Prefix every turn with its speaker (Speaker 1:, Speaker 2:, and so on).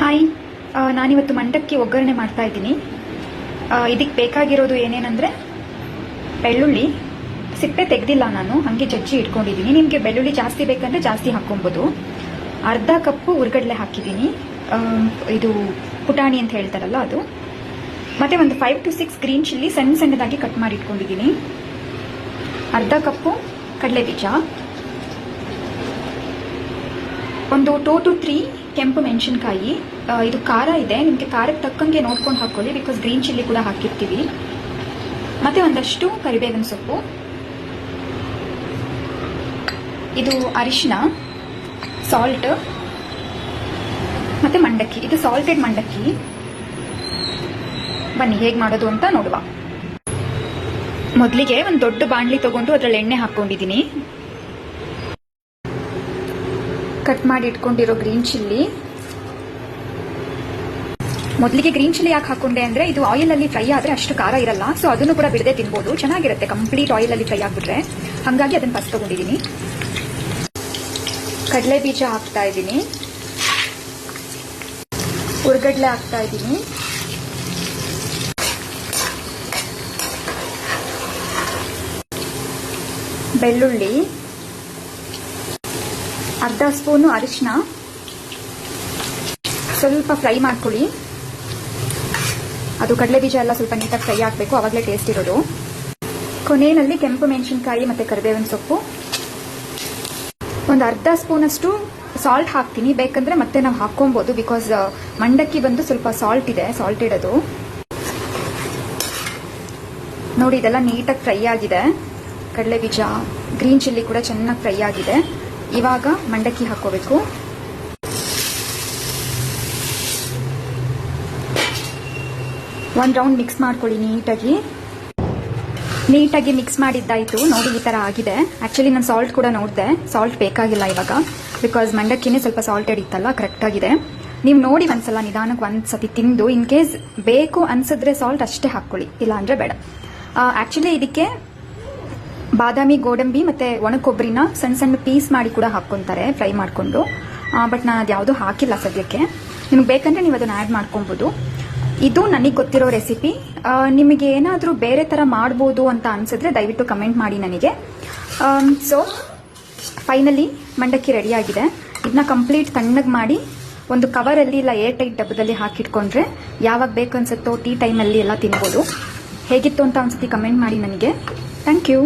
Speaker 1: Hi, ನಾನಿವತ್ತು ಮಂಡಕ್ಕಿ ಒಗ್ಗರಣೆ ಮಾಡ್ತಾ ಇದ್ದೀನಿ. ಇದಕ್ಕೆ ಬೇಕಾಗಿರೋದು ಏನೇನಂದರೆ ಬೆಳ್ಳುಳ್ಳಿ ಸಿಪ್ಪೆ ತೆಗೆದಿಲ್ಲ, ನಾನು ಹಾಗೆ ಜಜ್ಜಿ ಇಟ್ಕೊಂಡಿದ್ದೀನಿ. ನಿಮಗೆ ಬೆಳ್ಳುಳ್ಳಿ ಜಾಸ್ತಿ ಬೇಕಂದರೆ ಜಾಸ್ತಿ ಹಾಕ್ಕೊಬೋದು. ಅರ್ಧ ಕಪ್ಪು ಉರ್ಗಡ್ಲೆ ಹಾಕಿದ್ದೀನಿ, ಇದು ಪುಟಾಣಿ ಅಂತ ಹೇಳ್ತಾರಲ್ಲ ಅದು. ಮತ್ತು ಒಂದು 5 to 6 ಗ್ರೀನ್ ಚಿಲ್ಲಿ ಸಣ್ಣದಾಗಿ ಕಟ್ ಮಾಡಿ ಇಟ್ಕೊಂಡಿದ್ದೀನಿ. ಅರ್ಧ ಕಪ್ಪು ಕಡಲೆ ಬೀಜ, ಒಂದು 2 to 3 ಕೆಂಪು ಮೆಣಸಿನಕಾಯಿ. ಇದು ಖಾರ ಇದೆ, ನಿಮಗೆ ಖಾರಕ್ಕೆ ತಕ್ಕಂಗೆ ನೋಡ್ಕೊಂಡು ಹಾಕೊಳ್ಳಿ, ಬಿಕಾಸ್ ಗ್ರೀನ್ ಚಿಲ್ಲಿ ಕೂಡ ಹಾಕಿರ್ತೀವಿ. ಮತ್ತೆ ಒಂದಷ್ಟು ಕರಿಬೇವಿನ ಸೊಪ್ಪು, ಇದು ಅರಿಶಿನ, ಸಾಲ್ಟ್, ಮತ್ತೆ ಮಂಡಕ್ಕಿ. ಇದು ಸಾಲ್ಟೆಡ್ ಮಂಡಕ್ಕಿ. ಬನ್ನಿ ಹೇಗೆ ಮಾಡೋದು ಅಂತ ನೋಡುವ. ಮೊದಲಿಗೆ ಒಂದು ದೊಡ್ಡ ಬಾಣಲಿ ತಗೊಂಡು ಅದರಲ್ಲಿ ಎಣ್ಣೆ ಹಾಕೊಂಡಿದ್ದೀನಿ. ಕಟ್ ಮಾಡಿ ಇಟ್ಕೊಂಡಿರೋ ಗ್ರೀನ್ ಚಿಲ್ಲಿ. ಮೊದಲಿಗೆ ಗ್ರೀನ್ ಚಿಲ್ಲಿ ಯಾಕೆ ಹಾಕೊಂಡೆ ಅಂದ್ರೆ ಇದು ಆಯಿಲ್ ಅಲ್ಲಿ ಫ್ರೈ ಆದ್ರೆ ಅಷ್ಟು ಖಾರ ಇರಲ್ಲ, ಸೊ ಅದನ್ನು ಕೂಡ ಬಿಡದೆ ತಿನ್ಬೋದು, ಚೆನ್ನಾಗಿರುತ್ತೆ ಕಂಪ್ಲೀಟ್ ಆಯಿಲ್ ಅಲ್ಲಿ ಫ್ರೈ ಆಗ್ಬಿಟ್ರೆ. ಹಾಗಾಗಿ ಅದನ್ನ ಫಸ್ಟ್ ತಗೊಂಡಿದ್ದೀನಿ. ಕಡಲೆ ಬೀಜ ಹಾಕ್ತಾ ಇದ್ದೀನಿ, ಉರ್ಗಡ್ಲೆ ಹಾಕ್ತಾ ಇದ್ದೀನಿ, ಬೆಳ್ಳುಳ್ಳಿ, ಅರ್ಧ ಸ್ಪೂನು ಅರಿಶಿನ, ಸ್ವಲ್ಪ ಫ್ರೈ ಮಾಡ್ಕೊಳ್ಳಿ. ಅದು ಕಡಲೆ ಬೀಜ ಎಲ್ಲ ಸ್ವಲ್ಪ ನೀಟಾಗಿ ಫ್ರೈ ಆಗಬೇಕು, ಆವಾಗಲೇ ಟೇಸ್ಟ್ ಇರೋದು. ಕೊನೆಯಲ್ಲಿ ಕೆಂಪು ಮೆಣಸಿನಕಾಯಿ ಮತ್ತು ಕರಿಬೇವಿನ ಸೊಪ್ಪು. ಒಂದು ಅರ್ಧ ಸ್ಪೂನಷ್ಟು ಸಾಲ್ಟ್ ಹಾಕ್ತೀನಿ, ಬೇಕಂದ್ರೆ ಮತ್ತೆ ನಾವು ಹಾಕ್ಕೊಬೋದು, ಬಿಕಾಸ್ ಮಂಡಕ್ಕಿ ಬಂದು ಸ್ವಲ್ಪ ಸಾಲ್ಟ್ ಇದೆ, ಸಾಲ್ಟೆಡ್ ಅದು. ನೋಡಿ ಇದೆಲ್ಲ ನೀಟಾಗಿ ಫ್ರೈ ಆಗಿದೆ. ಕಡಲೆ ಬೀಜ, ಗ್ರೀನ್ ಚಿಲ್ಲಿ ಕೂಡ ಚೆನ್ನಾಗಿ ಫ್ರೈ ಆಗಿದೆ. ಇವಾಗ ಮಂಡಕ್ಕಿ ಹಾಕೋಬೇಕು. ಒಂದು ರೌಂಡ್ ಮಿಕ್ಸ್ ಮಾಡ್ಕೊಳ್ಳಿ ನೀಟಾಗಿ ಮಿಕ್ಸ್ ಮಾಡಿದ್ದಾಯ್ತು. ನೋಡಿ ಈ ತರ ಆಗಿದೆ. ಆಕ್ಚುಲಿ ನಾನು ಸಾಲ್ಟ್ ಕೂಡ ನೋಡಿದೆ, ಸಾಲ್ಟ್ ಬೇಕಾಗಿಲ್ಲ ಇವಾಗ, ಬಿಕಾಸ್ ಮಂಡಕ್ಕಿನೇ ಸ್ವಲ್ಪ ಸಾಲ್ಟೆಡ್ ಇತ್ತಲ್ಲ, ಕರೆಕ್ಟ್ ಆಗಿದೆ. ನೀವು ನೋಡಿ ಒಂದ್ಸಲ ನಿಧಾನಕ್ಕೆ ಒಂದ್ಸತಿ ತಿಂದು, ಇನ್ ಕೇಸ್ ಬೇಕು ಅನ್ಸಿದ್ರೆ ಸಾಲ್ಟ್ ಅಷ್ಟೇ ಹಾಕೊಳ್ಳಿ, ಇಲ್ಲ ಅಂದ್ರೆ ಬೇಡ. ಆಕ್ಚುಲಿ ಇದಕ್ಕೆ ಬಾದಾಮಿ, ಗೋಡಂಬಿ ಮತ್ತೆ ಒಣ ಕೊಬ್ಬರಿನ ಸಣ್ಣ ಪೀಸ್ ಮಾಡಿ ಕೂಡ ಹಾಕ್ಕೊಂತಾರೆ ಫ್ರೈ ಮಾಡಿಕೊಂಡು. ಬಟ್ ನಾನು ಅದು ಯಾವುದೂ ಹಾಕಿಲ್ಲ ಸದ್ಯಕ್ಕೆ. ನಿಮ್ಗೆ ಬೇಕಂದ್ರೆ ನೀವು ಅದನ್ನ ಆ್ಯಡ್ ಮಾಡ್ಕೊಬೋದು. ಇದು ನನಗೆ ಗೊತ್ತಿರೋ ರೆಸಿಪಿ. ನಿಮಗೆ ಏನಾದರೂ ಬೇರೆ ಥರ ಮಾಡ್ಬೋದು ಅಂತ ಅನ್ಸಿದ್ರೆ ದಯವಿಟ್ಟು ಕಮೆಂಟ್ ಮಾಡಿ ನನಗೆ. ಸೊ ಫೈನಲಿ ಮಂಡಕ್ಕಿ ರೆಡಿ ಆಗಿದೆ. ಇದನ್ನ ಕಂಪ್ಲೀಟ್ ತಣ್ಣಗೆ ಮಾಡಿ ಒಂದು ಕವರಲ್ಲಿ ಇಲ್ಲ ಏರ್ ಟೈಟ್ ಡಬ್ಬದಲ್ಲಿ ಹಾಕಿಟ್ಕೊಂಡ್ರೆ ಯಾವಾಗ ಬೇಕು ಅನ್ಸುತ್ತೋ ಟೀ ಟೈಮಲ್ಲಿ ಎಲ್ಲ ತಿನ್ಬೋದು. ಹೇಗಿತ್ತು ಅಂತ ಒಂದ್ಸತಿ ಕಮೆಂಟ್ ಮಾಡಿ ನನಗೆ. Thank you.